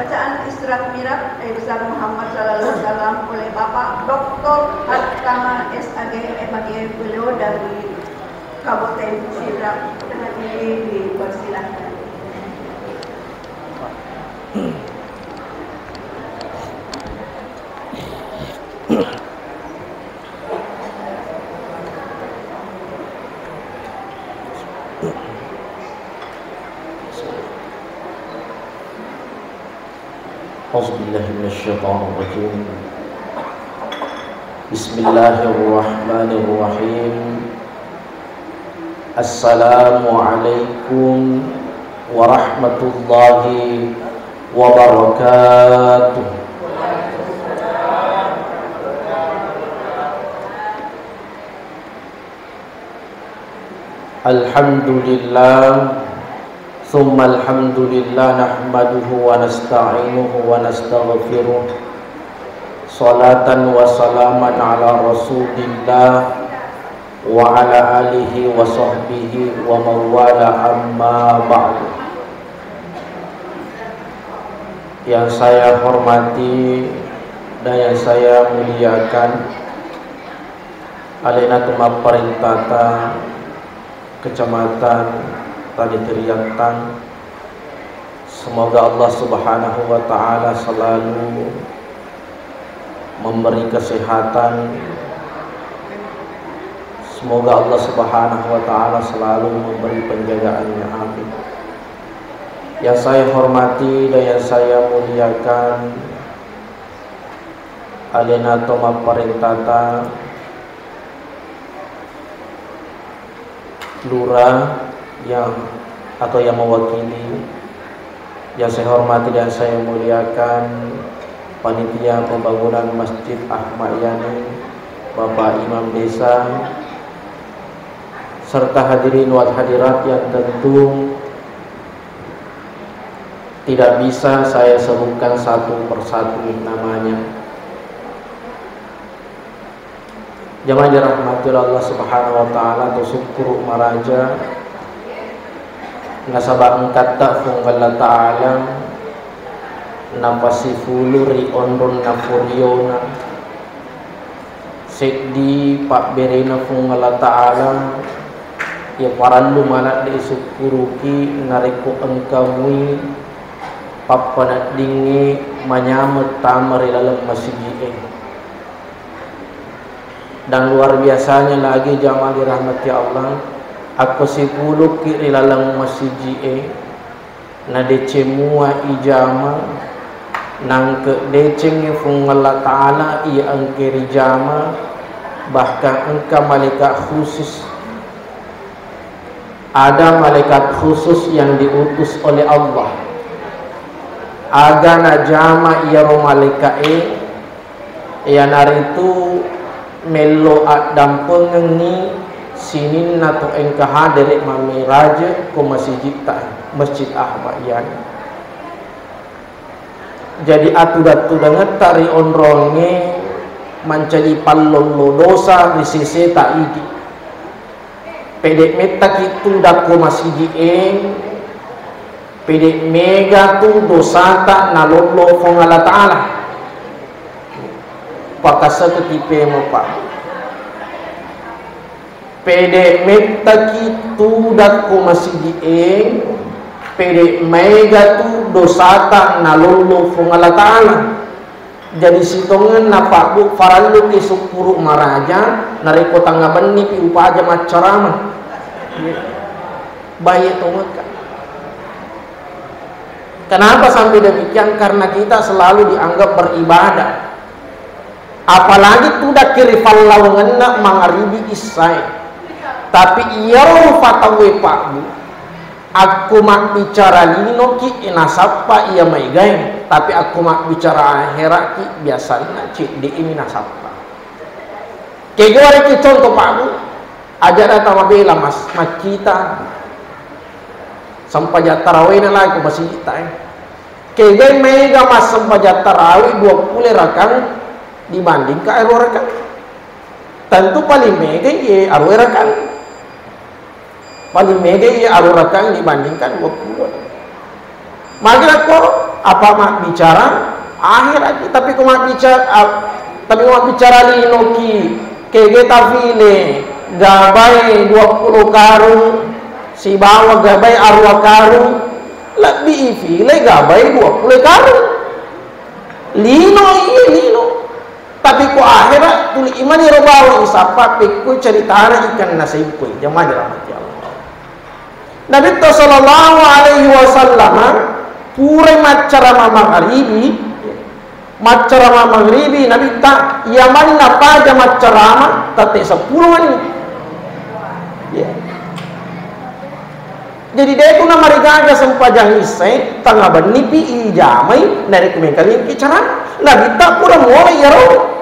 Bacaan istirahat mirab besar Muhammad Sallallahu Alaihi Wasallam oleh Bapak Dr. Atama SAG MAG beliau dari Kabupaten Sidrap. Dengan ini dipersilahkan. Auzubillahiminasyaitonirrajim. Bismillahirrahmanirrahim. Assalamualaikum warahmatullahi wabarakatuh. Alhamdulillah, thumma alhamdulillah, nahmaduhu wa nasta'inuhu wa nastaghfiruh. Salatan wa salaman ala rasulillah wa ala alihi wa sahbihi wa mawala amma ba'du. Yang saya hormati dan yang saya muliakan, Alena Tuma Perintata Kecamatan Tani Teriantang, semoga Allah Subhanahu wa Ta'ala selalu memberi kesehatan. Semoga Allah Subhanahu wa Ta'ala selalu memberi penjagaannya. Amin. Yang saya hormati dan yang saya muliakan, Alena Toma Perintata Lurah yang mewakili, yang saya hormati dan saya muliakan panitia pembangunan Masjid Ahmad Yani, Bapak Imam Desa, serta hadirin wal hadirat yang tentu tidak bisa saya sebutkan satu persatu namanya. Jamaah dirahmati Allah Subhanahu wa Ta'ala, tu syukur maraja nasabak kata fungalla ta'ala napasifulu riondron nafuriona seddi pak berena fungalla ta'ala ya parallu malak de syukuruki nariku engkamui papanat dingi manyamet tamari dalam masjid. Dan luar biasanya lagi jamaah dirahmati Allah, aku sipuluh kiri lalang masjid na decemua ijama nang ke deceng fungalla ta'ala ia angkiri jama, bahkan engkau malaikat khusus. Ada malaikat khusus yang diutus oleh Allah agana jama ia malaikat ia naritu melo adam pengengi sinin nato engka hadirek mami raja ko masjid Ahmad Yani. Jadi atu-datu dengan tari onronge mencari pallon dosa di sisi tak idi pedek meta kitu dako masjid pedek mega tu dosa tak nalolo fong Allah Ta'ala pakasa ketipe mo pa pede meta kitu dako masjid pede mega tu dosata nalolo fong Allah Ta'ala. Jadi sitongan napabu farallu isukuru maraja nariko tanggaban ni pi upaja macarama bayi tongoka. Kenapa sampai demikian? Karena kita selalu dianggap beribadah. Apalagi tidak kiri fallawangan nak mangaribi isai. Tapi iya fatawe pakbu. Aku mak bicara lino ki inasapa iya maigai. Tapi aku mak bicara akhirat ki biasanya cik di ini nasapa. Kegore ki contoh pakbu. Ajar tawabela mas kita. Sampai tarawih lagi ke masjid kita. Kegore mega mas sampai tarawih 20 rakaat dibanding ke arorakan. Tentu paling mega ye arorakan. Paling mega ye arorakan dibandingkan 20. Maka ko apa mak bicara akhirat, tapi kau mak bicara linoki kegeta file gabai 20 karung, si bawa gabai arwah karung, lebih file gabai 20 karung, lino iya lino. Tapi ku akhirat tuli iman iro bawa isapa peku ceritana ikan nasib ku jamaah dirahmati Allah. Nabi sallallahu alaihi wasallam pure macara maghribi Nabi tak yaman napa aja macarama tate 10 ni. Ya. Jadi dia tu nama rigaga sempajang isai tangga benipi ijamai dari kemengkalin kicara. Nabi tak pura mulai ya roh.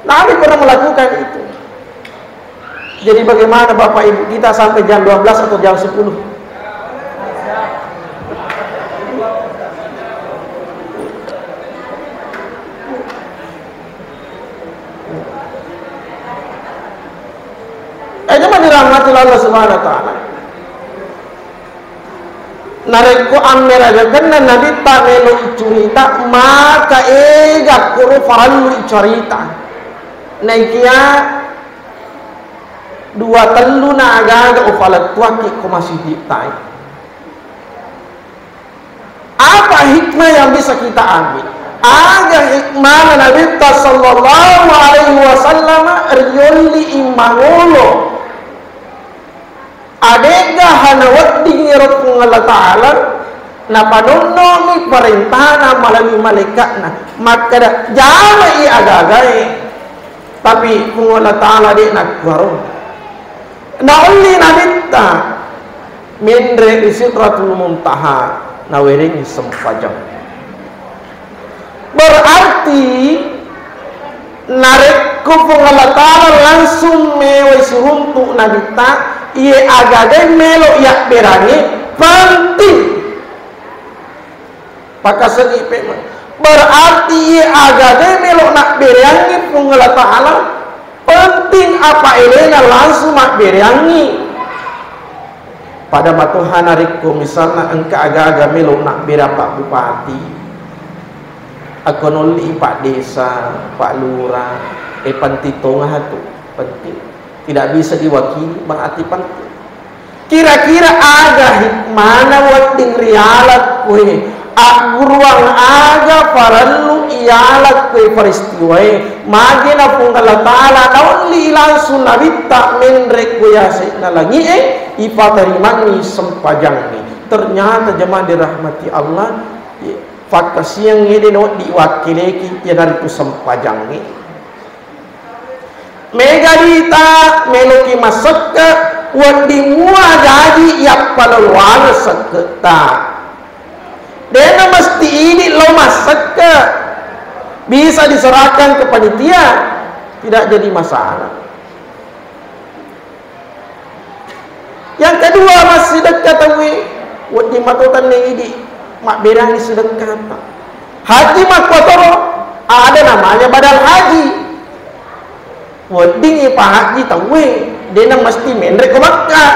Nabi pernah melakukan itu. Jadi bagaimana Bapak Ibu kita sampai jam 12 atau jam 10? Jangan dirahmati Allah Subhanahu wa taala. Narekku amera karena Nabi tak melu cerita maka ega kuru farallu cerita. Naikia dua telu na aga ufalat tuaki ko masih ditai. Apa hikmah yang bisa kita ambil? Aga hikmah Nabi sallallahu alaihi wasallam riyoli imangolo. Adega hanawat dingirot ng Allah Ta'ala na panunong parintana malami malaikat na makada jama agagay tapi kung Allah Ta'ala di nagkaroon na uli nabita mindre isitratul muntaha na wering sempajang berarti narik ko kung Allah Ta'ala langsung meway suruntuk nabita ia agak melo yak berani penting pakai segi pemang berarti ia agak melo nak berani pengelah Ta'ala penting apa elena langsung nak berani pada matuhan hariku misalnya engkau agak melo nak berapa bupati aku nuli pak desa pak lurah pantitongah tu penting tidak bisa diwakili berarti penting. Kira-kira ada hikmana wating rialat kue ruang aga parallu ialat kue peristiwai magina pungkala ta'ala nauli langsung nabita menrek kue yasin lagi ipatarimani sempajang ni ternyata jemaah dirahmati Allah fakasiang ini diwakili ya dari tu sempajang ni megalita meloki masakka wadi mua jadi yak paluan seketa dena mesti ini lo masakka bisa diserahkan ke panitia tidak jadi masalah. Yang kedua masih dekat tawi wadi matutan ini mak berang di sedekah haji mak kotoro ada namanya badal haji wedding Pak Haji tahu dia mesti menrek ke Makkah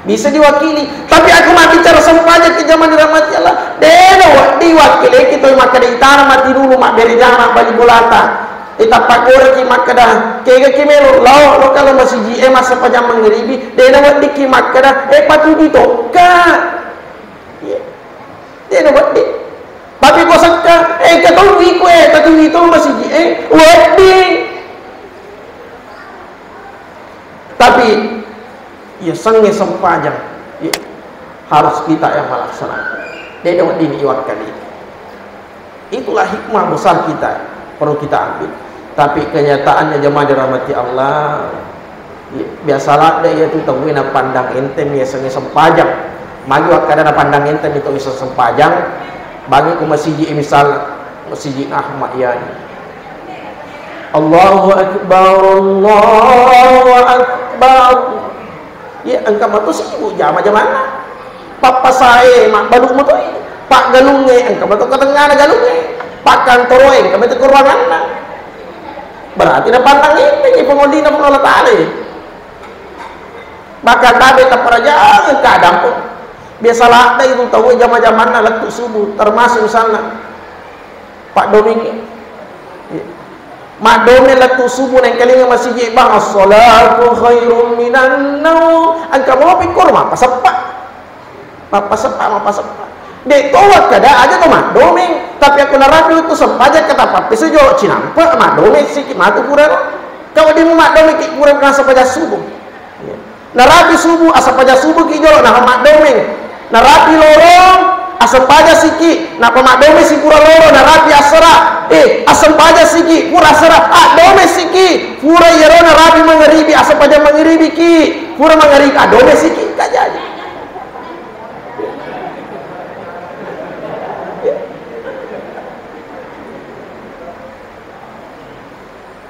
bisa diwakili tapi aku mati cara sempajak ke zaman dirahmati Allah dia diwakili kita maka di tanah mati dulu mak beri jangan bagi bolata kita pakor ki Makkah dah kega kimelo lo kalau masih ji masa pajang menggeribi dia wedding ki Makkah dah patu gitu ka dia wedding tapi kau sakka katawi ko katawi itu masih ji wedding tapi ya sange sempajang ya, harus kita yang melaksanakan dia dapat diniwatkan itu itulah hikmah besar kita perlu kita ambil tapi kenyataannya jemaah dirahmati Allah ya, biasalah dia itu tahu na pandang ente ya sange sempajang magi wakadana pandang ente itu bisa sempajang bagi ku masjid misal masjid Ahmad yani Allahu Akbar Allahu Akbar ya engkau matu sibuk jama-jama papa saya mak baluk matu pak galungnya engkau matu ke tengah galungnya pak kantoro engkau matu ke ruangan berarti na pantang ini pengodi na pengolah tali bahkan tabe tak peraja kadang pun Biasalah ada itu tahu jam-jaman letuk subuh, termasuk misalnya Pak Doming, Mak Doming letuk subuh neng kali masih bang as-salatu khairum minan naum. Angka mau pikir apa sepak, apa sepak. Dek kawat kada aja tuh Mak Doming, tapi aku narapi itu sempaja kata papi sejo cinampak Mak Doming sikit matu kurang. Kau di Mak Doming kurang rasa pada subuh. Narapi subuh asa pada subuh kijol nah Mak Doming. Narapi lorong asam paja siki na pamadome si pura loro narapi asara asam paja siki pura asara dome siki pura yero narapi mengeribi asam paja mengeribi ki pura mengeribi dome siki kajaja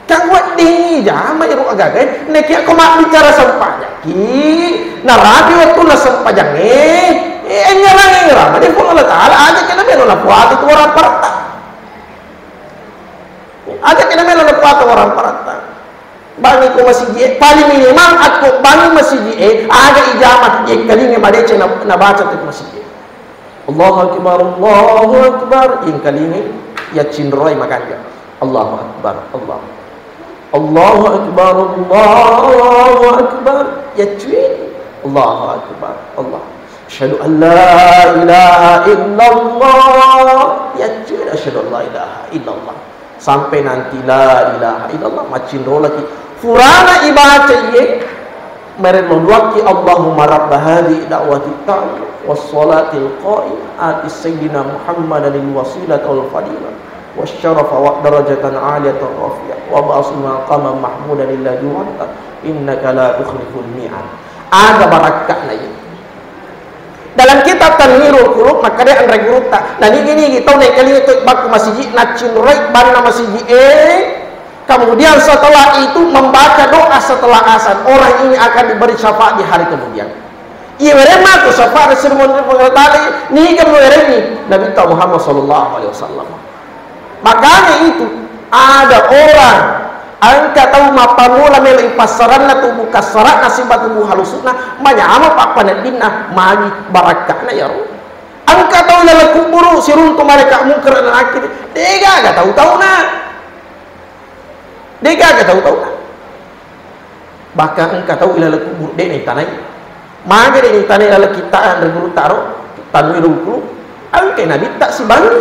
kan buat dingin jama iru agak neki aku mak bicara sampahnya ki narapi waktu na sampahnya nyerang dia pun Allah Ta'ala aja kena melo na puat itu orang parata aja kena melo na puat orang parata bangi ko masih paling minimal aku bangi masih ada ijamah kali ni baca na baca tu masih Allahu Akbar yang kali ni ya cindroi makanya Allahu Akbar Allahu Akbar ya cuy Allahu Akbar Allah asyhadu an la ilaha illallah ya cuy asyhadu an la ilaha illallah sampai nanti la ilaha illallah macin roh lagi furana ibaca ye mereka waqi Allahumma rabb hadhihi da'wati tammah was salatil qa'im ati sayyidina Muhammadan wasilah wal fadilah wasyarafa wa darajatan 'aliyatan rafiyah wa ba'su maqaman mahmudan lillahi wa innaka la tukhliful mi'ad ada barakahnya ini dalam kitab Tanwirul Qulub maka dia andre guruta nah ini tahu nek kali itu baku masih nacin right ban masih kemudian setelah itu membaca doa setelah azan orang ini akan diberi syafaat di hari kemudian iya mereka tuh syafaat sermon pengertali nih kan ini Nabi Muhammad SAW makanya itu ada orang angka tahu mapamula melai pasaran na tubuh kasarat nasibat tubuh halusuna manyama pakpanet dinna magi barakahna ya roh angka tahu lala kuburu siruntu mereka mungkar dan akhir dega gak tahu na bahkan angka tahu lala kubur deni tanai magi deni tanai lala kita berguru taro Tanwirul Qulub angka nabi tak si bangi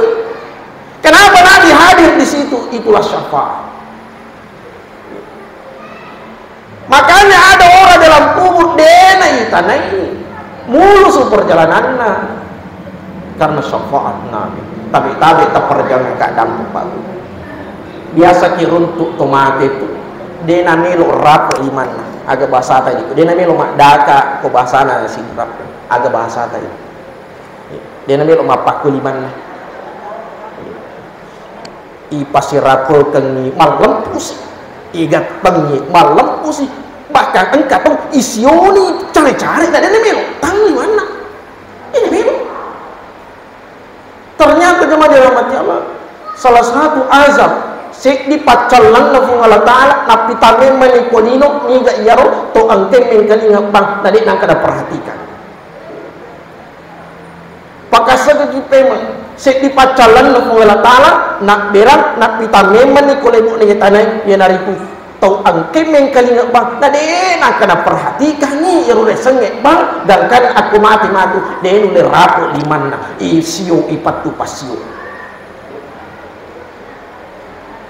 kenapa nabi hadir di situ itulah syafaat. Makanya ada orang dalam kubur denai tanah ini mulus perjalanannya karena syafaat Nabi. Tapi tak perjalanan keadaan tempat. Biasa kiruntuk tomate itu dena melo rap iman agak bahasa tadi. Dena melo mak daka ko bahasana si rap agak bahasa tadi. Dena melo mapak liman. I pasirapul kengi malam pusing. Igat pengi malam pusing bahkan engkau tahu isioni cari-cari dan ini melo tahu di mana ini melo ternyata jemaah dirahmati Allah salah satu azab sik di pacalan na fung Allah Ta'ala napi tame manikodino niga iyaro to angkem mengkali ngabang tadi nang kada perhatikan pakasa ke payment sik di pacalan na fung Allah Ta'ala nak berang nak pitame manikolebo ni tanay yanariku tau angke mengkali ngabang tadi nak kada perhatikan ni iro resenge bang dan kan aku mati denu le rapo di mana isio ipatu pasio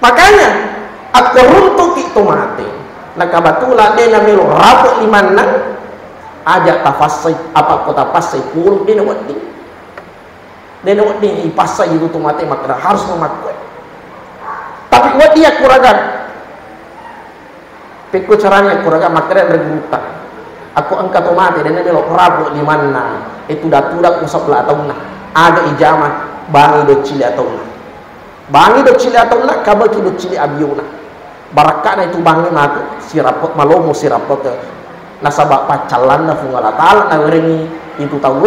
makanya aku runtuk itu mati nakabatula dena melo rapo di mana aja tafasai apa kota pasai puluh dena wadi ipasai itu mati maka harus memakai tapi wadi aku kuragan pikir caranya kuragan makanya berguna aku angkat mati dan ini lo rabu di mana itu datudak musabla atau nah ada ijamah bangi do cili atau nah kabaki do cili abiuna barakana itu bangi matu sirapot malomo sirapot nasabak pacalan na fungala tal na werengi itu tahu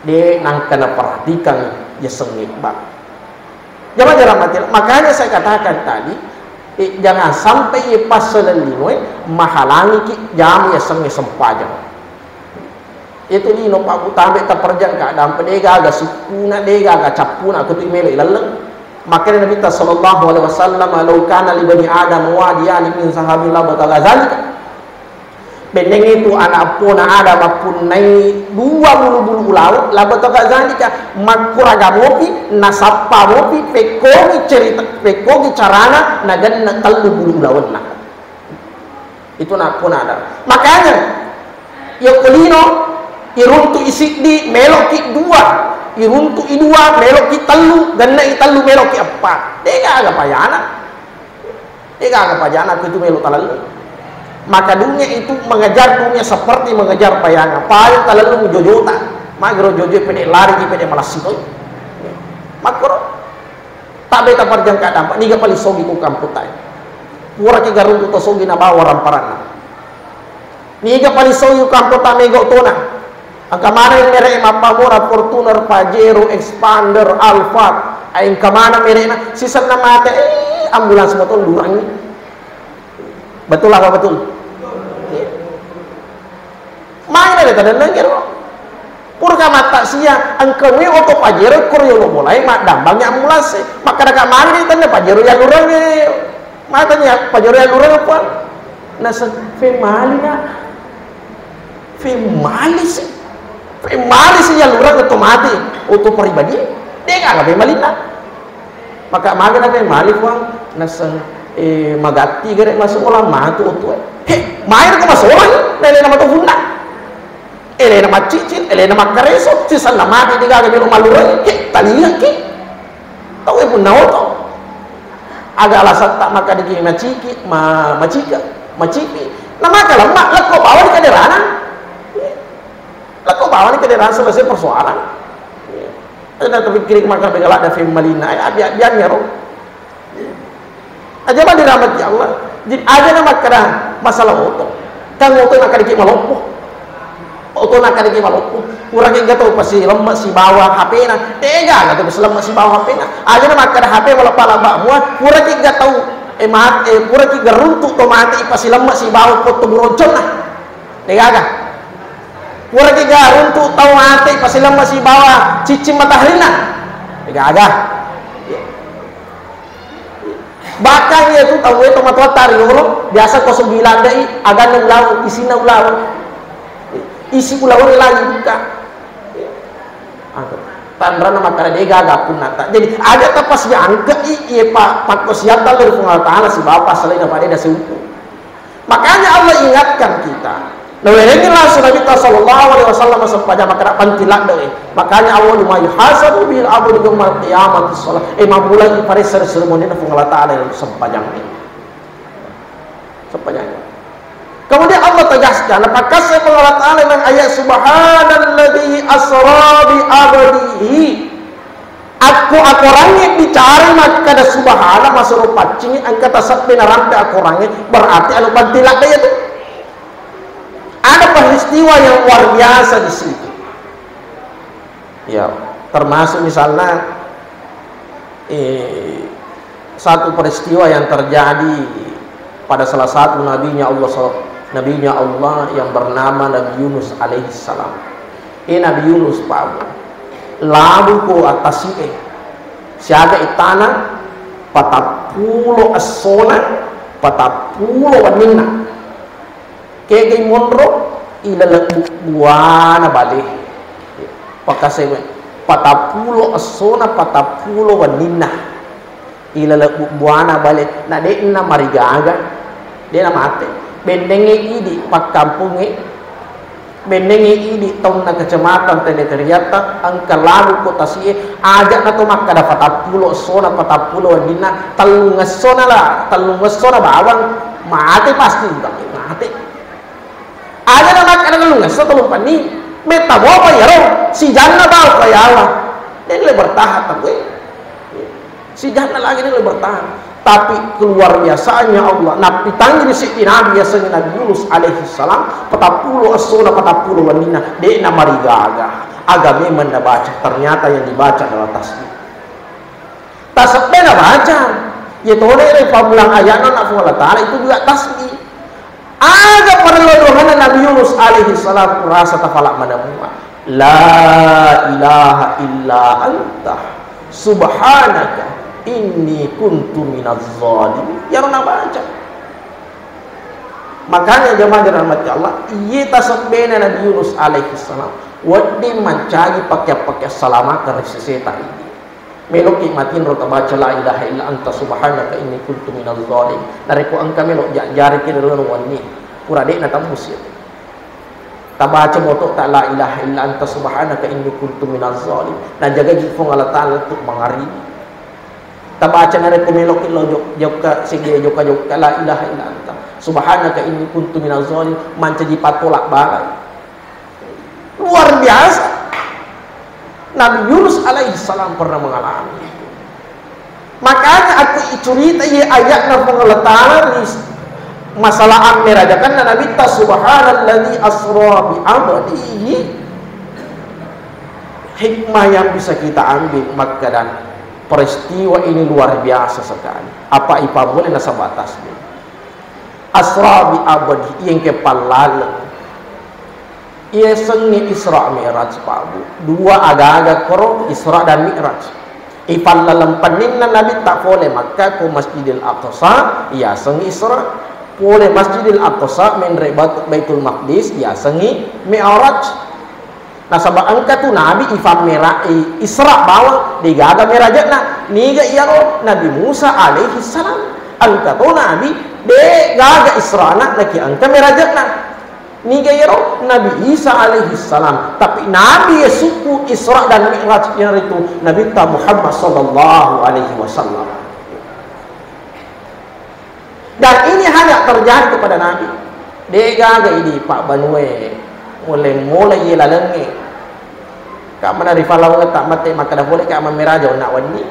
de nang kena perhatikan ya sengit bang jangan mati makanya saya katakan tadi jangan sampai pasal linoy mahalangi ki jam ya sengit sempaja itu lino pak utabe ta perjang ka dam pedega ga sukuna dega ga capuna kutu imelo ilaleng. Makanya Nabi sallallahu alaihi wasallam law kana li bani adam wadiyan min sahabillah bataga zalika. Beneng itu anak pun ada mapun nai dua bulu-bulu laut labata zalika makuraga mopi nasapa mopi pekogi cerita pekogi carana nagan na tallu bulu laut nak. Itu nak pun ada. Makanya ya kulino iruntu isik di meloki dua iruntu idua meloki telu ganna italu meloki apa dega aga payana itu melo talalu. Maka dunia itu mengejar dunia seperti mengejar payana paling talalu jojota magro jojo pede lari di pede malas sitoi makro tak beta perjang ka dampak niga pali sogi ku kamputai pura ke garuntu to sogi na bawa ramparan niga pali sogi ku kamputa mego tona. Ang kamana yung mere mapamura, Fortuner, Pajero, Expander, Alphard, ay ang kamana mere na, sisan na mate, ambulans mo ito, lurang ni. Betul apa betul? Main na ito, dan ngero. Pura ka mata siya, ang kami oto Pajero, kuryo lo mulai, dambang niya ambulans eh. Maka na kamana nito na Pajero yan lurang eh. Mata niya, Pajero yan lurang apa? Nasa femali na. Femali sih. Mali sih lurang otomatis auto pribadi dia nggak malina maka maga na mali kuang nasa magati gare masuk olah matu auto main ko masoran nele na matufunda ele na macicit ele na makareso si sana mati diga ga malurang taliya tau pun auto aga alasan tak maka digi maciki maciki na maka lemak lekko bawa di kaderana kau bawa ni kendaraan selesai persoalan. Ada tapi kiri makan begala ada film malina. Biar nyero. Aja mah dirahmati Allah. Jadi aja nama kerah masalah auto. Kan auto nak dikit malopo. Auto nak dikit malopo. Kurang enggak tahu pasti lemak si bawa HP na. Tega enggak tahu lemak si bawa HP na. Aja nama kerah HP malapa muat. Kurang enggak tahu kurang enggak runtuk tomati pasti lemak si bawa foto buroncon na. Tega enggak? Kurang tiga untuk tahu mati pasilang masih bawa cicing matahari na agak bahkan itu tahu itu matahari yoro biasa 09 dai agak ulau isi na ulau isi ulau lagi buka tandra nama kara dega agak pun nata jadi ada tapas diangkat iya pak kosiata dari pengaltahan si bapak selain apa dia seutuh makanya Allah ingatkan kita. Nah, ini langsung Nabi sallallahu alaihi wasallam sepanjang makna pantilak deh. Makanya Allah lumai hasabu bil abu di yaumil qiyamah salat. Mulai pada seremoni na pengalatan yang sepanjang ini. Sepanjang. Kemudian Allah tegaskan, apakah saya pengalatan dengan ayat subhanalladzi asra bi abdihi. Aku orangnya dicari maka ada subhana masuk pacing angkat sampai narampe aku orangnya berarti anu pantilak deh itu. Ada peristiwa yang luar biasa di situ. Ya, termasuk misalnya satu peristiwa yang terjadi pada salah satu nabinya Allah yang bernama Nabi Yunus alaihissalam. Nabi Yunus Pak labu ko atasi siaga itana patapulo asona patapulo wanina kegay monro ilalagbu buwana balik pakasay patapulo asona patapulo wanina ilalagbu buwana balik na de na marigaga de na mate bendengi idi pagkampungi bendengi idi tong na kecamatan Teneriata ang kalalu ko tasi aja na to makada patapulo asona patapulo wanina talungasona bawang mate pasti mate ada nama kadang lungas atau lupa ni meta bawa ya roh si jangan bawa ya Allah ini lebih bertahan tapi si jangan lagi ini lebih bertahan tapi keluar biasanya Allah nabi tanggil si Nabi biasanya Nabi Yunus alaihissalam patapulo asona patapulo wanina de nama rigaga agak memang baca ternyata yang dibaca adalah tasbih tasbih baca ya tole pamulang ayat anak Allah Ta'ala itu juga tasbih Aga perlodohan Nabi Yunus alaihi salam rasa tafalak manamu. La ilaha illa anta subhanaka inni kuntu minaz zalimin. Ya orang baca. Makanya jemaah dirahmati Allah, iya tasbihna Nabi Yunus alaihi salam wadi mencari pakai salamat dari seseta ini. Melok imatin rota baca la ilaha illa anta subhanaka inni kuntu minaz zalimin. Dari ku angka melok jari kira lawan wani. Pura dek na tambus ya. Tabaca motok tak la ilaha illa anta subhanaka inni kuntu minaz zalimin. Dan jaga gifong Allah Taala untuk mengari. Tabaca nare ku melok ilo joka sige joka la ilaha illa anta subhanaka inni kuntu minaz zalimin. Mancaji patolak bagai. Luar biasa. Nabi Yunus alaihi salam pernah mengalami itu. Makanya aku cerita ya ayat Allah Taala masalah amirajakan Nabi ta subhanalladzi asra bi abdihi. Hikmah yang bisa kita ambil maka dan peristiwa ini luar biasa sekali. Apa ipa boleh nasa batasnya. Asra bi abdihi yang kepala ia sengi Isra Mi'raj Pak. Dua agak-agak koro Isra dan Mi'raj. Ifal dalam peninna Nabi tak boleh maka ke Masjidil Aqsa ia sengi Isra. Boleh Masjidil Aqsa menre Baitul Maqdis ia sengi Mi'raj. Nah sabab angka tu Nabi ifam Isra bawa digaga Mi'rajna niga iya Nabi Musa alaihi salam. Angka tu Nabi de gaga Isra na laki angka Mi'rajna. Ni gayro Nabi Isa alaihi salam, tapi Nabi suku Isra dan Mi'raj yang itu Nabi Muhammad sallallahu alaihi wasallam. Dan ini hanya terjadi kepada Nabi. Dega ini Pak Banue mulai lalengi. Kak mana rifalau tak mati maka dah boleh kak memeraja nak wani.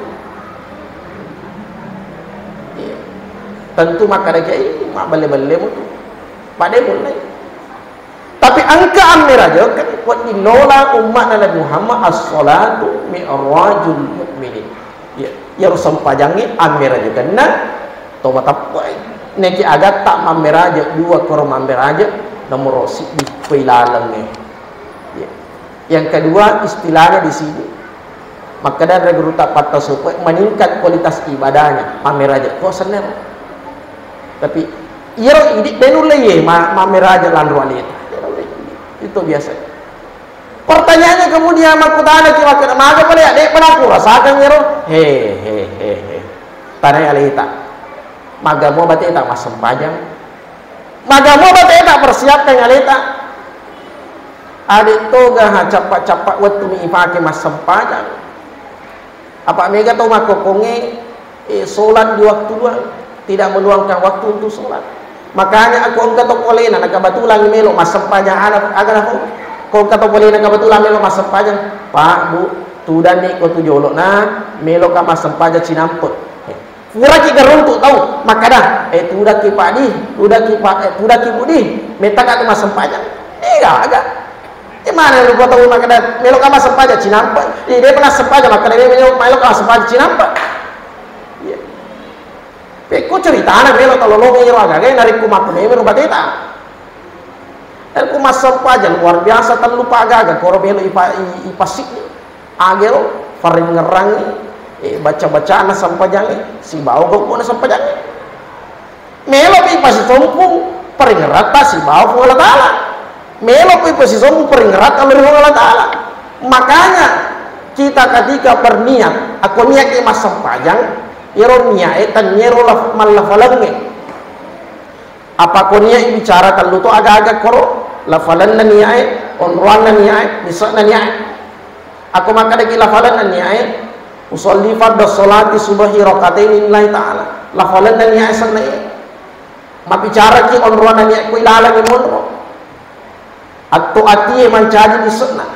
Tentu maka dah kiai mak bale-bale mutu. Pak dia boleh. Tapi angka amiraja kan buat dinola umat Nabi Muhammad as-salatu mi'rajul mu'minin. Ya rusam pajangi amiraja kena tobat apa neki agak tak amiraja dua korom amiraja nomor rosi di pelalang ya. Yang kedua istilahnya di sini maka dan regruta patah supaya meningkat kualitas ibadahnya amiraja kok senang. Tapi ia ini denulai amiraja lanru alita. Itu biasa. Pertanyaannya kemudian aku tanya kira-kira maga pada dek pernah aku rasakan ngero he tanah alita maga mau bate tak mas sempajang maga mau bate tak persiapkan alita adik toga ha capak-capak waktu mi pakai mas sempajang apa mega tu makokonge solat di waktu luang tidak meluangkan waktu untuk solat. Makanya aku angkat topolena nak batulang melo mas sempajang anak agar aku kau kata boleh nak batulang melo mas sempajang Pak Bu tu dan ni kau tu jolok na melo ka mas sempajang cinamput pura ki geruntuk tahu maka dah tu dah ki Pak di tu dah ki Pak tu dah ki Bu di meta ka mas sempajang agak mana lu kau tahu maka dah melo ka mas sempajang cinamput dia pernah sempajang maka dia melo ka mas sempajang cinamput. Ko cerita anak melo tolong ngiro agak dari kumat melo bateta. Dan kumat sempajan luar biasa terlupa agak koro melo ipasik agero faring ngerangi baca-bacaan sampajang si bau kok sampajang. Melo ipasik sompung paring rata si bau Allah Taala. Melo ipasik sompung paring rata Allah Taala. Makanya kita ketika berniat aku niat ke mas sampajang ironia etan nyero malafalange apa konia bicara kalau tu agak-agak koro lafalan na niai onruan na niai bisa na niai aku maka lagi lafalan na niai usolli fardhu sholati subhi rakatain lillahi ta'ala lafalan na niai sanai ma bicara ki onruan na niai ko ilalang monro atto ati mancaji bisa na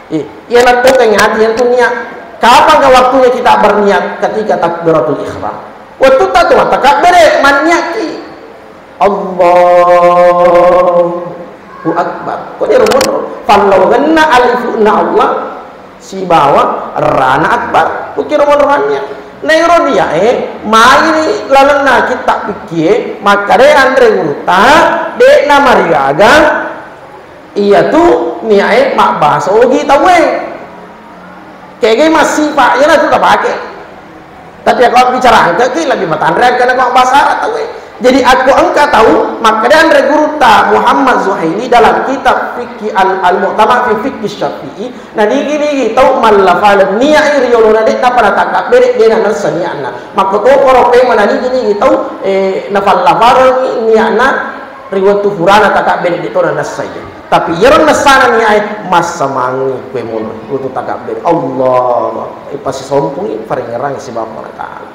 iya na to kang ati yang tu niat. Kapan ke waktunya kita berniat ketika takbiratul ihram? Waktu tak tuh takbir maniaki. Allahu akbar. Kok dia rumun? Fallau ganna alifuna Allah si bawa rana akbar. Kok rumun rohannya? Nero dia mai lalana kita pikir maka de andre guruta de namarigaga iya tu niae mak bahasa ogi tawe kayak masih pak ya lah tu tak pakai tapi kalau bicara angka ki lebih matandre karena kau bahasa Arab tawe jadi aku engkau tahu maka de andre guruta Muhammad Zuhaili dalam kitab fikih al-mu'tamad fi fikih Syafi'i nah ni tahu malafal niai riolona de pada takak bere de na saniana maka to koro pe mana ni tahu nafal lafar niana riwatu furana takak bere de to na saja tapi yeron nasana niai masamangi kue mono untuk takak bere Allah pasti sompung paringerang si bapa taala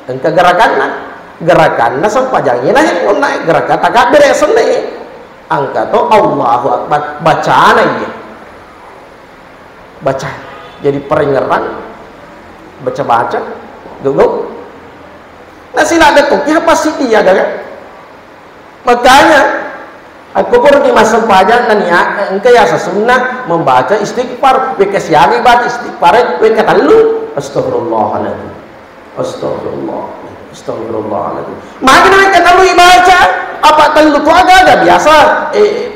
engka gerakan sampajangnya nah yang naik gerakan takak bere sene angka to Allahu Akbar bacaan aja baca jadi peringeran baca guguk nah sila ada koki apa sih dia kan makanya aku pun di masa pajang dan ya engkau ya sesungguhnya membaca istighfar bekas yagi baca istighfar bekas talu astagfirullahaladzim astagfirullahaladzim makin mereka talu baca apa talu tu agak biasa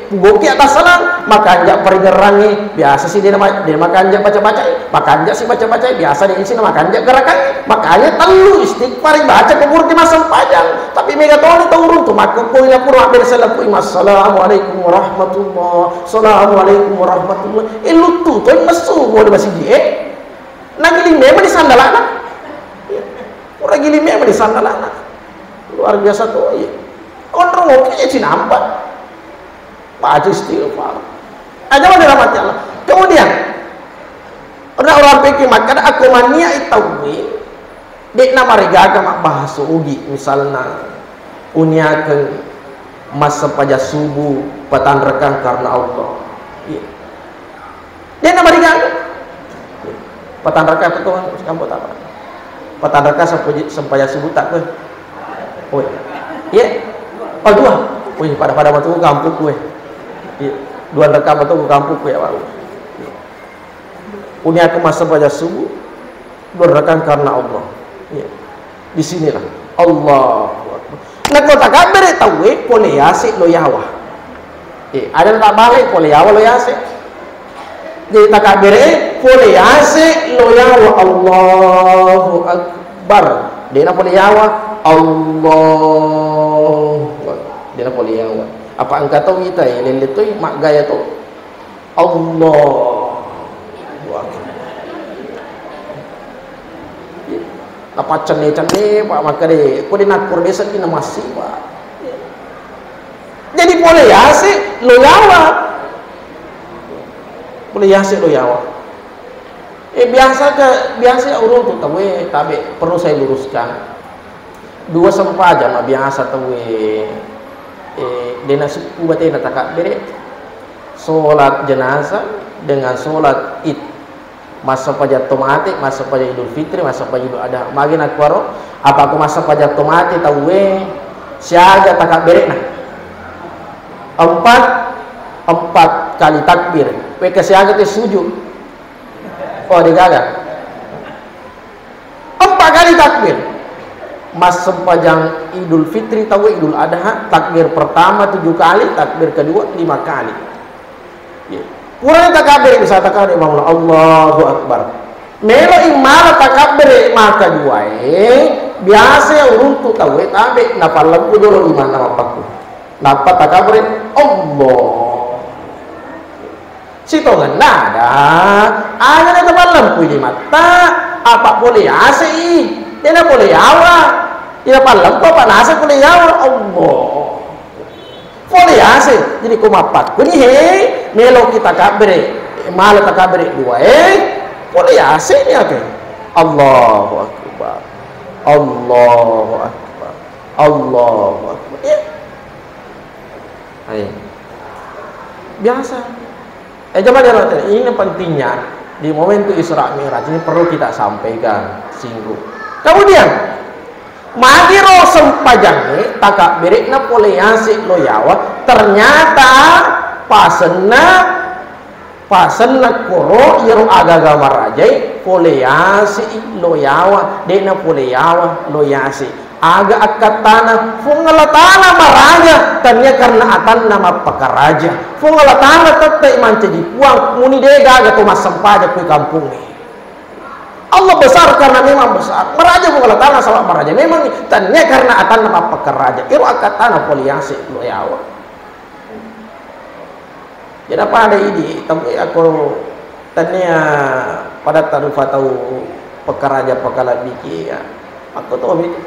goki atas salam maka anjak peringerangi biasa sih dia makan anjak baca maka anjak sih baca biasa di sini maka anjak gerakan makanya telu istighfar baca kubur di masa panjang tapi mega toli turun tu maka poinnya pura hampir selaku assalamualaikum warahmatullahi lutu tu mesu boleh masih dia nagili memang di sandalana orang gili memang di sandalana luar biasa tu kontrol ngokinya sih nampak baca istighfar aja mana dalam hati Allah kemudian orang pikir maka aku mania itawi dek nama regaga mak bahasa ugi misalnya uniakan masa pada subuh patan rekan karena Allah dia nama regaga patan rekan itu kamu tak apa patan rekan sampai subuh tak ke oh iya oh dua wih pada waktu kampung gue dua rekam atau kampung ya baru punya aku masa pada subuh dua rekam karena Allah di sinilah Allah nah kau tak kabar tahu boleh asik lo yawa ada tak balik boleh yawa lo asik jadi tak kabar boleh asik lo yawa Allahu Akbar dia nak boleh yawa Allah dia nak boleh yawa apa engkau tahu kita lele tu mak gaya tu Allah apa cene pak maka deh kau nak desa kita masih pak jadi boleh ya sih lo yawa boleh ya sih lo yawa biasa urut tu tahu tapi perlu saya luruskan 2 sampai jam biasa tahu dena suku batena takak bere solat jenazah dengan solat id masa pajak tomatik masa pajak Idul Fitri masa pajak Idul Adha magin aku aro apa aku masa pajak tomatik tahu siaga takak bere nah 4 kali takbir siaga te sujud oh digaga 4 kali takbir masa panjang Idul Fitri tahu Idul Adha takbir pertama 7 kali takbir kedua 5 kali kurang takbir bisa takbir imam Allahu Akbar melo imala takbir maka dua biasa untuk tahu tapi napa lagu dulu iman nama paku napa takbir Allah situ nada ada napa lampu di mata apa boleh asih dia nak boleh awak dia palam kau panas boleh awak Allah boleh asih jadi kau mapak kuni melo kita kabre malah tak kabre dua boleh asih ni apa Allahu Akbar Allahu Akbar Allahu Akbar biasa coba dia ini pentingnya di momen itu Isra Mi'raj ini perlu kita sampaikan singgung. Kemudian magiro sempajangnya takak berik na poleyasi lo yawa ternyata pasena pasan na koro iro agaga marajay poleyasi loyawa dena poleyawa loyasi aga akatana fungalatana maraja tanya karena atan nama pakaraja fungalatana tatta iman jadi puang muni dega aga to masampaja kui kampung ni Allah besar karena memang besar. Meraja bukanlah tanah sama meraja. Memang tanya karena atan nama pakaraja. Iru akat tanah poliasi loyawa. Jadi apa ada ini? Tapi aku tanya pada tarufa tahu pakaraja pakala biki ya. Aku tahu itu.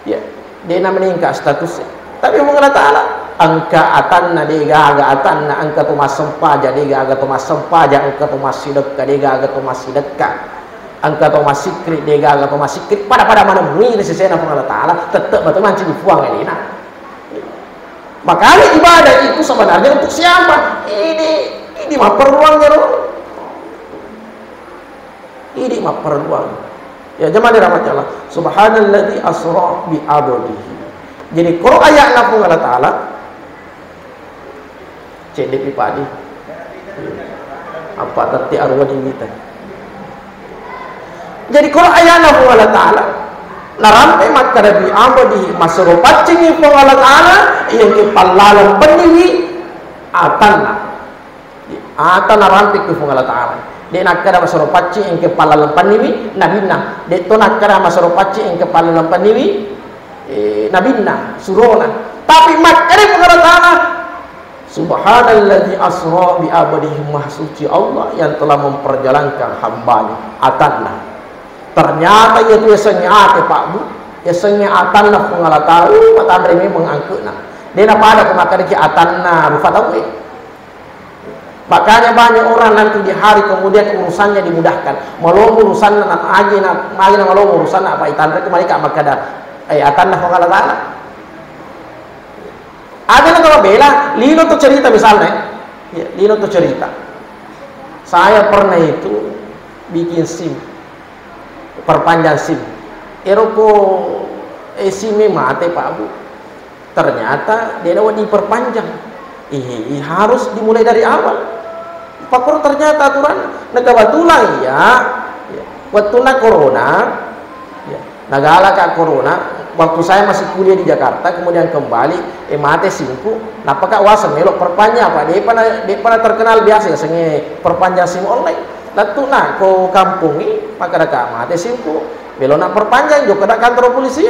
Ya, dia namanya meningkat statusnya. Tapi bukanlah tanah. Angka atanna dega aga atanna angka tu masampaja dega aga tu masampaja angka tu masidekka dega aga tu masidekka angka tu masikri dega aga tu masikri pada mana mui sesena Allah Taala tetap betul manci dibuang ini nah. Makanya ibadah itu sebenarnya untuk siapa? Ini mah perluannya loh. Ini mah perluang. Ya jemaah dirahmati Allah. Subhanalladzi asra bi abdihi. Jadi kalau ayat Allah Taala CDP padi apa tadi arwah dimita. Jadi kalau ayana Allah Taala narampe maka dabi abadi masoro pacingi Allah Taala yang kepalalang peniwi atanna narampe ke Allah Taala de nakara masoro pacing yang kepalalang peniwi nabina de to nakara masoro pacing yang kepalalang peniwi nabina surona tapi makare Allah Taala Subhanalladzi asra bi abadihi, maha suci Allah yang telah memperjalankan hambanya atanna. Ternyata itu esanya Pak Bu, esanya atanna pengala tahu mata reme mengangkutna. Dia apa ada kemakan ki atanna rufa tahu. Makanya banyak orang nanti di hari kemudian urusannya dimudahkan. Malu urusan nak aji nak malu urusan apa itanre kembali ke makada atanna pengala taala. Ada kalau bela, Lino tuh cerita misalnya, ya, Lino tuh cerita, saya pernah itu bikin SIM, perpanjang SIM, eroko SIM mati Pak Bu, ternyata dia dapat diperpanjang, harus dimulai dari awal, Pak Kur ternyata aturan, kebetulan ya, waktu corona, ya, nagala kak corona. Waktu saya masih kuliah di Jakarta, kemudian kembali, mate simpu, napakah wasan melok perpanjang Pak? Dia pernah terkenal biasa, senge perpanjang SIM online. Lalu nak ke kampung ini, maka ada mate simpu, belok nak perpanjang juga ke kantor polisi.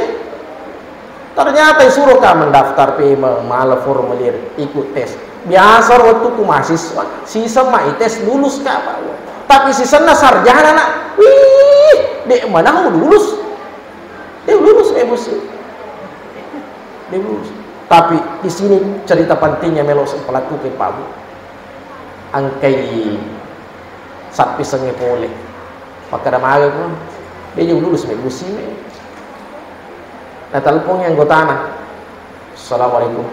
Ternyata suruh kah mendaftar malah formulir ikut tes. Biasa waktu ku mahasiswa, sisa mai tes lulus kah Pak? Tapi sisa sarjana nak, wih, dek mana mau lulus? Dia lulus emosi, dia lulus. Tapi di sini cerita pentingnya melos pelaku ke Pak Bu. Angkai sapi senge pole, maka ada maga pun dia juga lulus emosi. Nah telepon yang gotana, Assalamualaikum.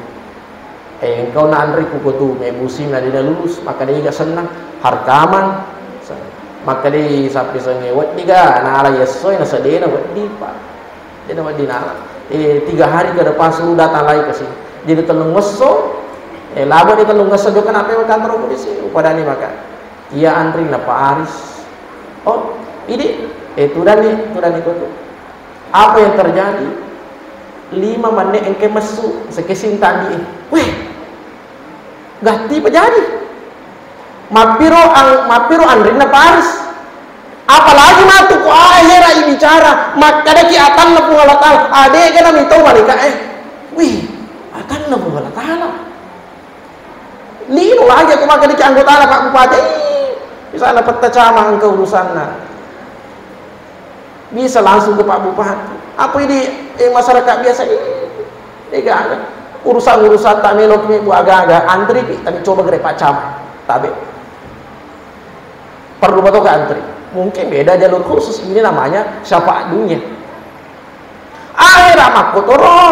Engkau na Andri kukutu emosi na dia lulus, maka dia juga senang harkaman. Maka dia sapi senge wat diga, na ala yesoy na sadena wat di Pak. Dia dapat dinala. 3 hari ke depan suruh datang lagi ke sini. Jadi telung ngeso, laba di telung ngeso juga kenapa yang kantor polisi? Pada ini maka, iya antri na Pak Aris. Oh, ini, itu dan itu. Apa yang terjadi? 5 menit engke mesu, sekesin tadi. Weh, ganti apa jadi? Mapiro antri na Pak Aris. Apalagi matu ko akhirnya bicara maka ada ki atan na pungala taala ade kana mito malika wih atan na pungala taala lino aja ko maka di anggota Pak Bupati bisa dapat tacama ang urusan na bisa langsung ke Pak Bupati apa ini masyarakat biasa ini gak urusan tak melok ni bu agak-agak antri tapi coba gere Pak Camat tabe perlu betul ke antri. Mungkin beda jalur khusus, ini namanya syafaat dunia. Akhirnya makotoro.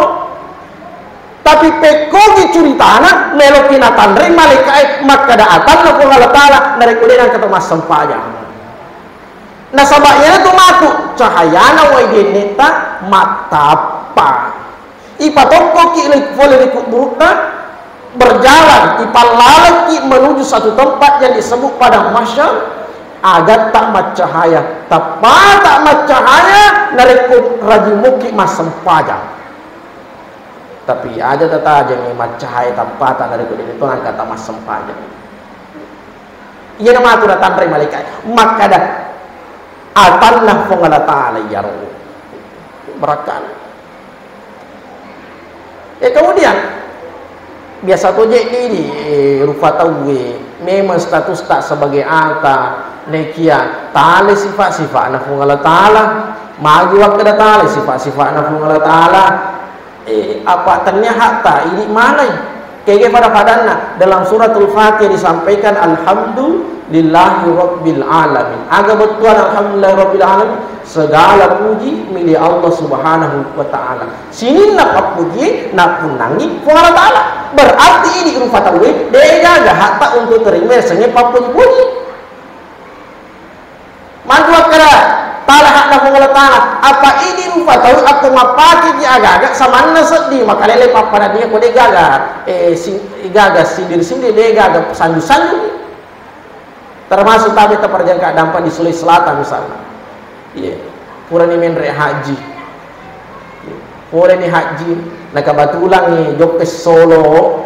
Tapi pekogi curitana melokin atan ring malaikat maka daatan na kung Allah Ta'ala narikulinan kata mas sampayang. Nasabaknya itu matu cahayana wa identita matapa. Ipatoko ki boleh ikut burukna berjalan ipalalaki menuju satu tempat yang disebut padang mahsyar agar tak macahaya tak macahaya nareku rajimuki masam pajang tapi ada tata aja nih macahaya tak nareku itu kata masam pajang iya nama aku datang dari malaikat maka dah atanlah fungala ta'ala yaru berakan kemudian biasa tu je ini rupa tahu memang status tak sebagai angka nekia ta'ala sifat-sifat nafung Allah ta'ala magi waktu dah ta'ala sifat-sifat nafung Allah ta'ala apa ternyata ini mana kayak pada dalam suratul Fatihah disampaikan alhamdulillahi rabbil alamin agak betul alhamdulillahi rabbil alamin segala puji milik Allah subhanahu wa ta'ala sini nak puji nak punangi Allah ta'ala berarti ini rupa tawid dia jaga hatta untuk terima sengit puji-puji mantua kera ta'ala hakna Allah ta'ala apa ini rupa tawid aku mapati di agak-agak sama sedih maka lele papada dia kode gaga sindir-sindir dia gaga sanju-sanju termasuk tadi terperjangka dampak di Sulawesi Selatan misalnya pura ni menrek haji pura ni haji nak kebetulan ni Jokes Solo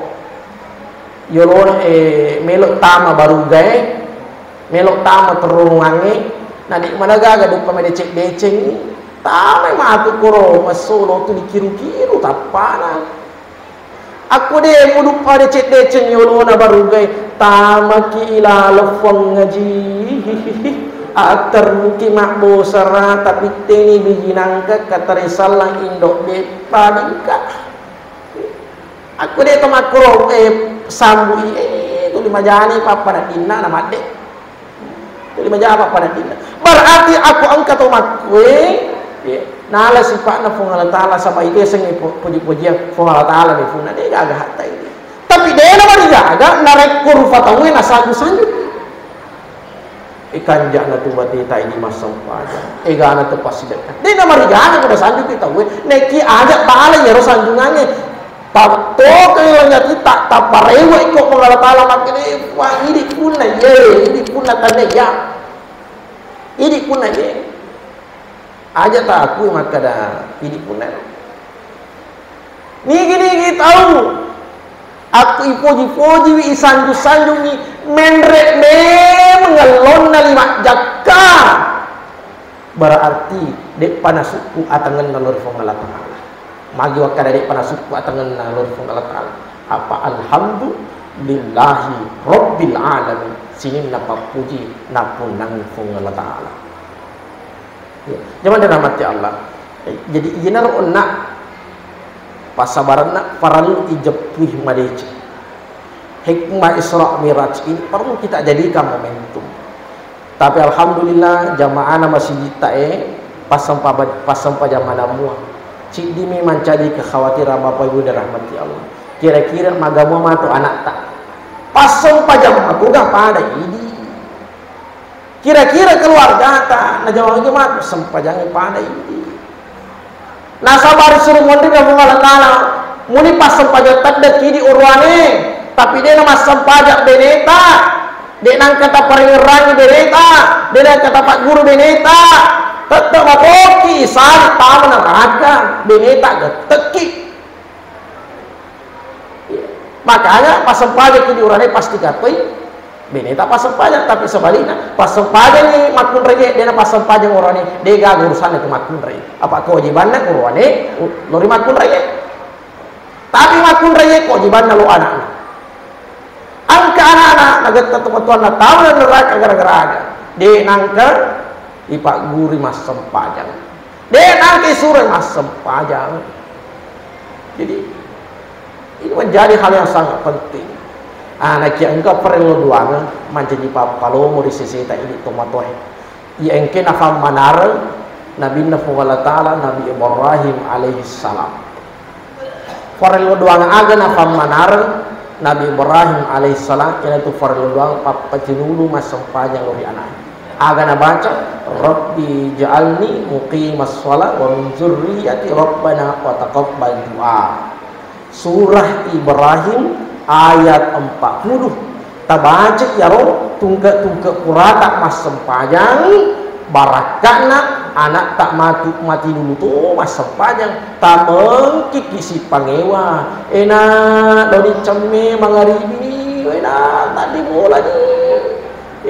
yolong melok tama baru gay melok tama terungangi nanti mana gaga dupa me decek-deceng ni tama matu koro mas Solo tu dikiru-kiru tapana aku deh mau dupa decek-deceng yolong baru gay tama ki ila lofong ngaji atar mungkin makbo sara tapi teni biji nangka kata risalah indok de padingka aku deh tomat kuro sambui tu lima jani papa nak dina nama dek tu lima jani papa nak dina berarti aku angkat tomat kue nala sifat na fung Allah ta'ala sama itu sengi puji-pujian fung Allah ta'ala ni fung na dia agak hatta ini tapi dia nama dijaga narek kurva tahuin asal-asal ikan jangan tu berarti tak ini masam aja. Egana tu pasti dekat. Dia nama rigana pada sanjung kita gue. Neki ajak balik ya sanjungannya. Tak tahu kayaknya kita tak parewa ikut mengalah taala makin wah ini pun ini pun tanda ya. Ini pun aja tak aku maka dah ini pun ni gini tahu. Aku ipoji-poji wi sanju-sanjung ni menrek mengelon na lima jaka berarti dek panasuku atangan nalur fong Allah ta'ala magi wakada dek panasuku atangan nalur fong Allah ta'ala apa alhamdulillahi rabbil alamin sini napa puji napun nang fong Allah ta'ala jangan dirahmati Allah jadi inar onna pasabaran nak paralu ijepuh madeci hikmah Isra Miraj ini perlu kita jadikan momentum tapi alhamdulillah jamaah masih kita pasang jamaah mua cik dimi mencari kekhawatiran bapak ibu dan rahmati Allah kira-kira magamu matu anak tak pasang jamaah aku gak pada ini kira-kira keluarga tak na jamaah matu sempajang pada ini nasabar suruh mundi ka Allah Ta'ala muni pas sempajak tadda kidi urwane tapi dia nama sempajak beneta dia nang kata paringerangi beneta dia nang kata pak guru beneta tetap mapoki sari taman raga beneta geteki makanya pas sempajak kidi urwane pasti katoi beneta pas sempajak tapi sebaliknya pas sempajak ni makun rege dia pas sempajak urwane dia gak urusan itu makun rege apa kewajibannya urwane lori makun rege tapi makun rege kewajibannya lo anak angka anak-anak nagat teman-teman na tahu dan neraka gara-gara ada dia nangka ipak guri mas sempajak dia nangka sore mas sempajak jadi ini menjadi hal yang sangat penting anak yang engkau perlu doang menjadi kalau mau disisi tak ini tomatoh ya engke nafam manar Nabi Allah Ta'ala Nabi Ibrahim alaihissalam perlu doang aga nafam manar Nabi Ibrahim alaihissalam kena tu perlu doang papa jinulu masam panjang lori anak aga na baca Rabbi ja'alni muqimas shalah wa min dzurriyyati rabbana wa taqabbal du'a surah Ibrahim ayat 40. Tabaca ya roh tungke kurata mas sempajang barakana anak tak mati dulu tuh mas sempajang tameng kikisi pangewa enak doni cemme mangaribi enak tadi bola nih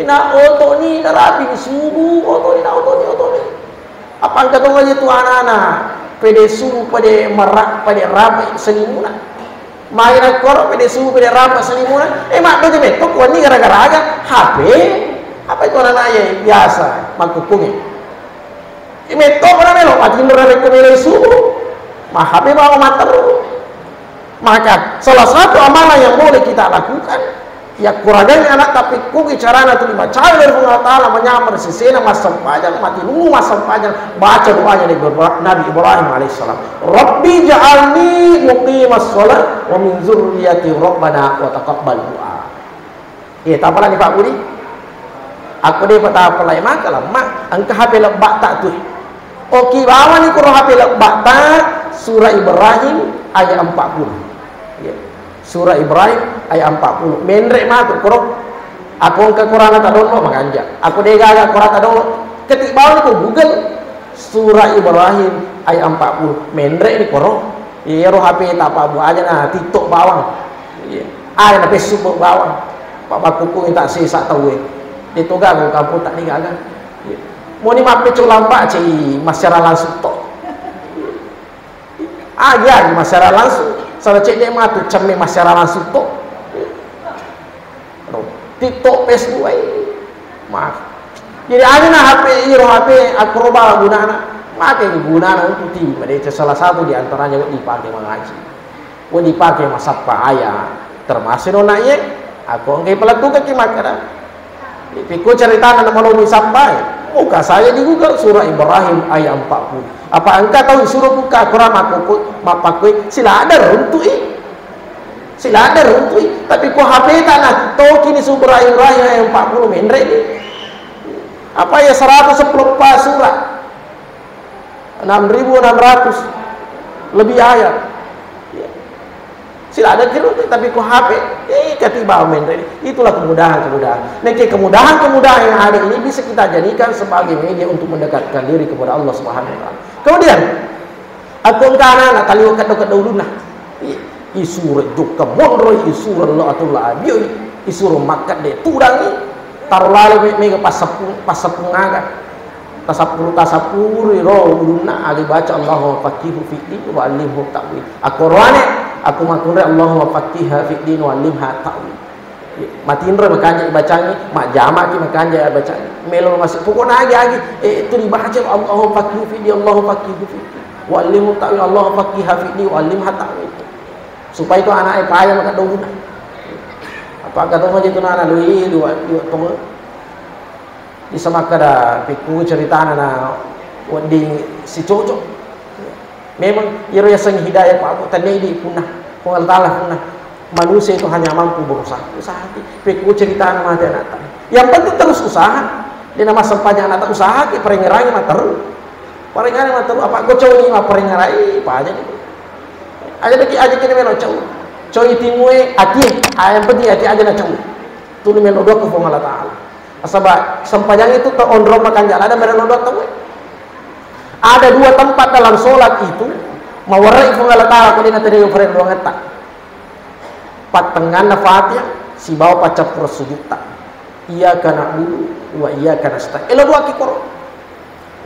enak oto nih narapi subuh oto nih apa angkat aja tuh anak-anak pede subuh pede merak pede rapi selimuna main akor pede subuh pede rapi selimuna mak tuh jeme tuh kuani gara-gara aja HP apa itu anak-anaknya biasa makukungnya meto pada melo mati nurare kumile subuh mah HP bawa mater. Maka salah satu amalan yang boleh kita lakukan ya kurangnya anak tapi kugi carana tu lima cara dari Allah Ta'ala menyamar sisena mas sempajang mati dulu mas sempajang baca doanya dari Nabi Ibrahim alaihissalam Rabbi ja'alni muqimas sholat wa min zurriyati rabbana wa taqabbal du'a. Tak apa lagi Pak Budi aku dia patah apa lagi makalah mak angka HP lebak tak tu oke bawa ni kurang HP lebak tak surah Ibrahim ayat 40 ya. Surah Ibrahim ayat 40 menrek mah tu kurang aku angka kurang tak download makanja aku dia agak kurang tak download ketik bawah ni ku Google surah Ibrahim ayat 40 menrek ni kurang ya roh HP tak apa buat aja nah TikTok bawang ya ada Facebook bawang Pak Bakuku tak sesak tahu itu gak kampung tak ni gak mau ni mape culampak cik masyarakat langsung tok aja masyarakat langsung salah cek dia matu cemeh masyarakat langsung tok TikTok Facebook maaf jadi ada nah HP iro HP aku roba gunana makai gunana untuk TV mereka salah satu di antaranya dipakai mengaji dipakai masapa ayat termasuk nonanya aku angkai pelaku kaki makara pikir cerita nama lo sampai muka saya di Google surah Ibrahim ayat 40 apa engkau tahu suruh buka Quran aku mapakui sila ada runtui tapi ku HP tanah tahu kini surah Ibrahim ayat 40 menre ini apa ya 114 surah 6.600 lebih ayat sila ada kira tapi ku HP ketiba menre itulah kemudahan yang ada ini bisa kita jadikan sebagai media untuk mendekatkan diri kepada Allah Subhanahu wa taala. Kemudian aku anak kali waktu dulu nah isur juga monro isur Allah atullah bio isur makat de tudang ni taruh lalu mega pasapung agak tasapur ro uluna ali baca Allahu faqihu fi din wa alimhu ta'wil Al-Qur'ane aku makunre Allahu faqiha fi din wa alimha ta'wil matindra makanya bacanya mak jama ki makanya bacanya melo masuk pokoknya agi itu dibaca Allahu faqihu fi din Allahu faqihu fi din wa alimhu ta'wil Allahu faqiha fi din wa alimha ta'wil supaya itu anak payah maka donguna apa kata mo itu anak dua tong di sama kada piku cerita na di si cocok memang iro ya sang hidayah Pak Abu tadi di punah Allah Taala punah manusia itu hanya mampu berusaha piku cerita na mati anak yang penting terus usaha dia nama sempatnya anak usaha ki perengerangi mater apa go cow ni ma perengerai apa aja aja kini melo cow timue ati yang penting ati aja na cow tu ni melo doa ke Allah Taala asaba sempajang itu terondrong makan jalan ada merenodot tahu ada dua tempat dalam sholat itu mawarai pengalat Taala kau dina tadi friend doang etak patengan Fatihah si bawa pacap sujud tak iya kana dulu wa iya kana sta elo dua kikor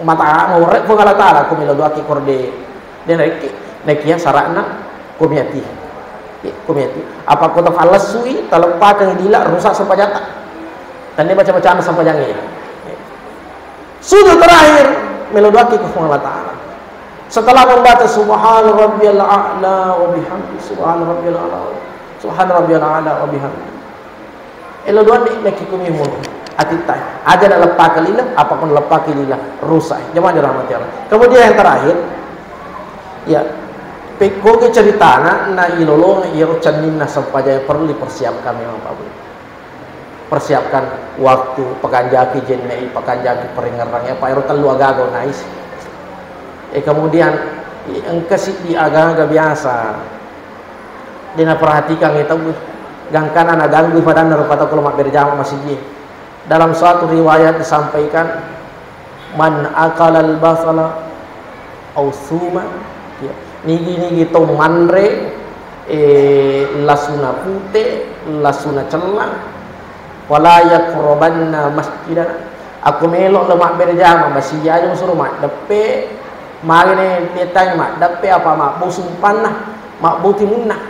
mata mawarai pengalat Taala kau melo dua kikor de nekia sarana kumiati apa kau tak falas sui talempa kang dila rusak sempajata dan dia baca-bacaan sampai jangan sujud terakhir melodaki ke Allah Ta'ala setelah membaca subhana rabbiyal a'la wa bihamdi subhana rabbiyal a'la wa bihamdi elodoan ni kikumi mun atitai aja dah lepak lillah apapun lepak lillah rusak jemaah dirahmati Allah. Kemudian yang terakhir ya peko ke ceritana na ilolo iro caninna sampaya perlu dipersiapkan memang Pak Bu. Persiapkan waktu pekanjaki jenei pekanjaki peringerangnya Pak Ero telu agago nice kemudian engke si di agaga biasa dina perhatikan itu gangkana na ganggu padana rupata kula mak berjama masjid. Dalam suatu riwayat disampaikan man akalal basala au suma ya. Nigi to manre lasuna pute lasuna celang wala yaqrabanna masjidana. Aku melok lemak berjama masjid aja suruh mak depe magene detang mak depe apa mak busumpan nah mak buti munah.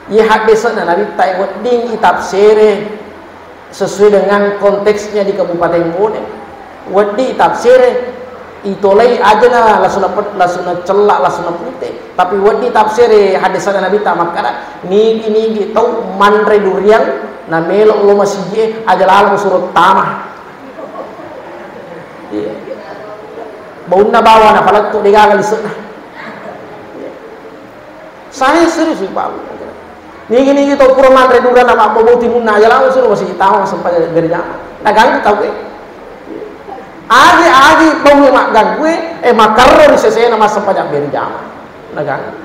Ia hadisna Nabi tai wedding tafsir sesuai dengan konteksnya di Kabupaten Bone. Wedi tafsir itolai aja na lasuna celak lasuna putih. Tapi wedi tafsir hadisna Nabi ta makara nigi tau manre durian na melok lo masjid aja lalu suruh tamah. Iya. Bauna bawa na palag tu digagal isuna. Saya serius Pak. Nigi tau pura manre durian nama bobo timun aja lalu suruh masjid tahu sampai berjamaah. Nah ganggu tahu ke? Agi bau mak ganggu makarro di sese nama sampai berjamaah. Nah ganggu.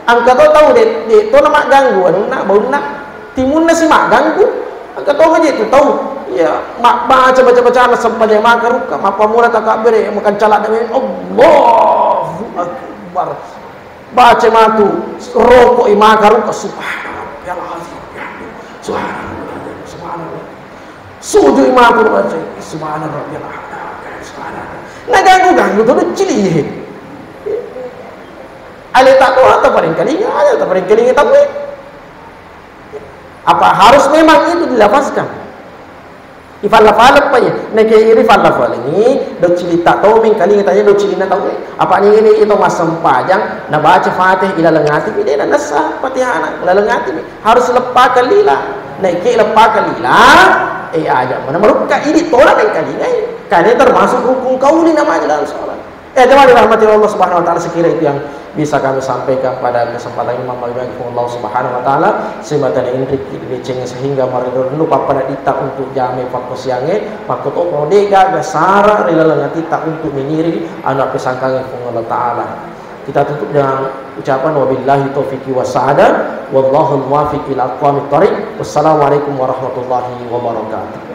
Angka tahu deh to nama ganggu na bau na timun si mak ganggu. Angka tahu aja itu tahu. Ya, mak baca na sampai mak karuka mak pamula tak bere makan calak demi Allahu Akbar. Baca matu rokok imak karuka subhanallah ya Allah. Subhanallah. Sujud imam tu baca subhanallah ya Allah. Subhanallah. Nah ganggu tu cili. Ale tak tahu atau paling kali ada tak paling kali tahu. Apa harus memang itu dilafazkan? Ifal-lafal apa ya? Nak iri fal-lafal ini dok cili tak tahu kali tanya dok cili nak tahu. Apa ini itu masam pajang nak baca Fatih ila lengati ini dan nasah Fatihah ila lengati harus lepas kalila. Nak lepas kalila aja mana mereka ini tolak kali ini. Karena termasuk hukum kauli namanya dalam sholat. Jemaah dirahmati Allah Subhanahu wa taala, sekira itu yang bisa kami sampaikan pada kesempatan ini. Allah Subhanahu wa taala sematana indrik diceng sehingga marido lupa pada kita untuk jame fokus yange pakut dega gasara rela kita untuk meniri anak pesangkange Allah taala. Kita tutup dengan ucapan wabillahi taufiqi wassaada wallahu muwaffiq ila aqwamit thariq. Wassalamualaikum warahmatullahi wabarakatuh.